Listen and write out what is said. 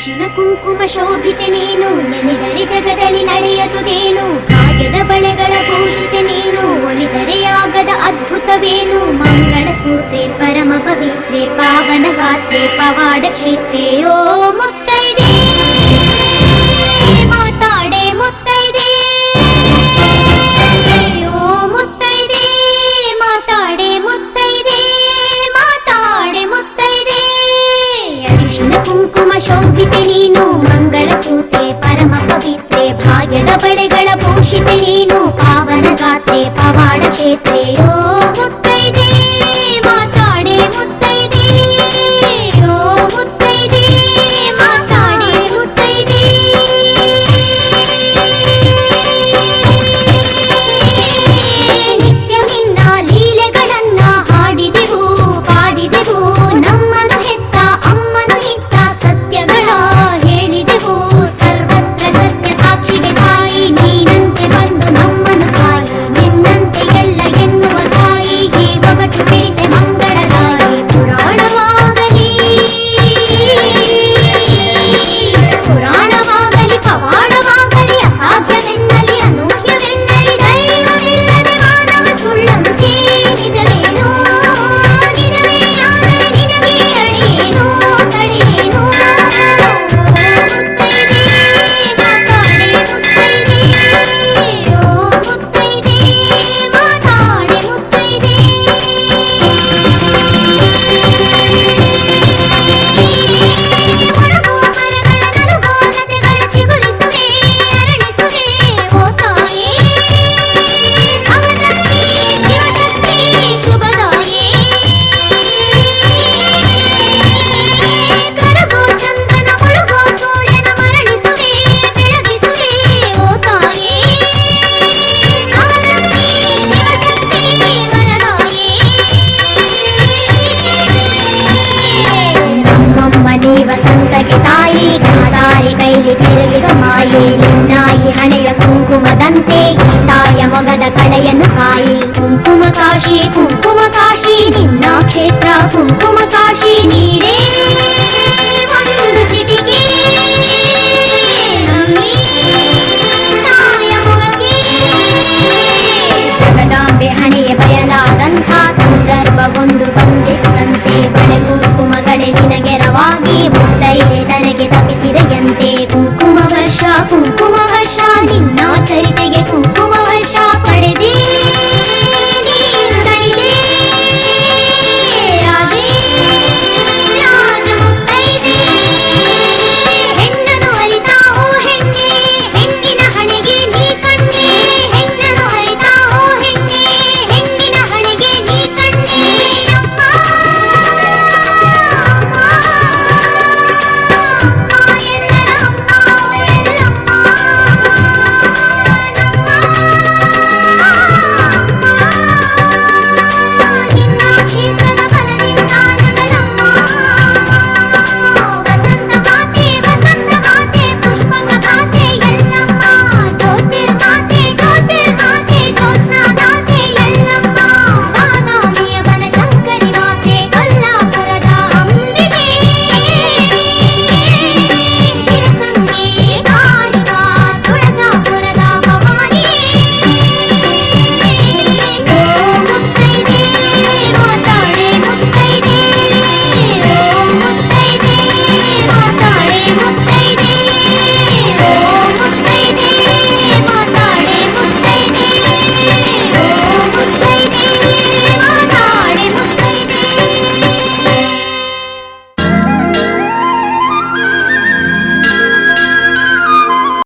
ಅರಿಶಿನ ಕುಂಕುಮ ಶೋಭಿತೆ ನೀನು, ನೆನೆದರೆ ಜಗದಲ್ಲಿ ನಡೆಯದುದೇನು. ಭಾಗ್ಯದ ಬಳೆಗಳ ಭೂಷಿತೆ ನೀನು, ಒಲಿದರೆ ಆಗದ ಅದ್ಭುತವೇನು. ಮಂಗಳ ಸೂತ್ರೆ ಪರಮ ಪವಿತ್ರೆ, ಪಾವನ ಗಾತ್ರೆ ಪವಾಡ ಕ್ಷೇತ್ರೆ. ಓ ಮುತ್ತೈದೆ ಮಾತಾಡೆ ಮುತ್ತೈದೆ, ಓ ಮುತ್ತೈದೆ ಮಾತಾಡೆ ಮುತ್ತೈದೆ, ಮಾತಾಡೆ ಮುತ್ತೈದೆ. ಅರಿಶಿನ ಕುಂಕುಮ ಶೋಭಿತೆ ನೀನು, ಮಂಗಳ ಸೂತ್ರೆ ಪರಮ ಪವಿತ್ರೆ, ಭಾಗ್ಯದ ಬಳೆಗಳ ಭೂಷಿತೆ ನೀನು, ಪಾವನ ಗಾತ್ರೆ ಪವಾಡ ಕ್ಷೇತ್ರೆ. ಓ ಮುತ್ತೈದೆ ಮಾತಾಡೆ ಮುತ್ತೈದೆ, ಓ ಮುತ್ತೈದೆ ಮಾತಾಡೆ ಮುತ್ತೈದೆ. ನಿತ್ಯ ನಿನ್ನ ಲೀಲೆಗಳನ್ನ ಹಾಡಿದೆವು ಪಾಡಿದೆವು, ನಮ್ಮನು ಹೆತ್ತ ಅಮ್ಮನು ಇತ್ತ ಸತ್ಯಗಳ ಹೇಳಿದೆವು. ಸರ್ವತ್ರ ಸತ್ಯ ಸಾಕ್ಷಿಗೆ ತಾಯಿ ನೀನಂತೆ ಬಂದು ನಮ್ಮನು ತಾಯಿ, ನಿನ್ನಂತೆ ಎಲ್ಲ ಎನ್ನುವ ತಾಯಿ ಈ ಒಗಟು ಬಿಡಿಸೆ ಮಂಗಳದಾಯಿ. ಪುರಾಣವಾಗಲಿ ಪುರಾಣವಾಗಲಿ ಪವಾಡವಾಗಲಿ, ಅಸಾಧ್ಯವೆನ್ನಲಿ ಅನೂಹ್ಯವೆನ್ನಲಿ, ದೈವವಿಲ್ಲದೆ ಮಾನವ ಸುಳ್ಳಂತೆ ನಿಜವೇನೋ. ನಿಜವೇ ಆದರೆ ನಿನಗೆ ಅಡಿಯೇನೋ ತಡೆಯೇನೋ. ಮುತ್ತೈದೆ ಮಾತಾಡೆ ಮುತ್ತೈದೆ, ಓ ಮುತ್ತೈದೆ ಮಾತಾಡೆ ಮುತ್ತೈದೆ. ಒಣಗೋ ಮರಗಳ ನಲುಗೋ ಲತೆಗಳ ಚಿಗುರಿಸುವೆ ಅರಳಿಸುವೆ, ಓ ತಾಯೇ ಭವಶಕ್ತಿ ಶಿವಶಕ್ತಿ ಶುಭದಾಯೇ. ಕರಗೋ ಚಂದ್ರನ ಮುಳುಗೋ ಸೂರ್ಯನ ಮರಳಿಸುವೆ ಬೆಳಗಿಸುವೆ, ಓ ತಾಯೇ ಭವಶಕ್ತಿ ಶಿವಶಕ್ತಿ ವರದಾಯೇ. ನಮ್ಮಮ್ಮ ನೀ ವಸಂತಕ್ಕೆ ತಾಯಿ, ಕಾದಾರಿ ಕೈಲಿ ತಿರುಗಿಸ ಮಾಯೆ. ನಿನ್ನಾಯಿ ಹಣೆಯ ಕುಂಕುಮದಂತೆ ತಾಯ ಮೊಗದ ಕಳೆಯನ್ನು ಕಾಯಿ. ಕುಂಕುಮ ಕಾಶಿ ನಿನ್ನ ಕ್ಷೇತ್ರ ಕುಂಕುಮ ಕಾಶಿ, ನೀ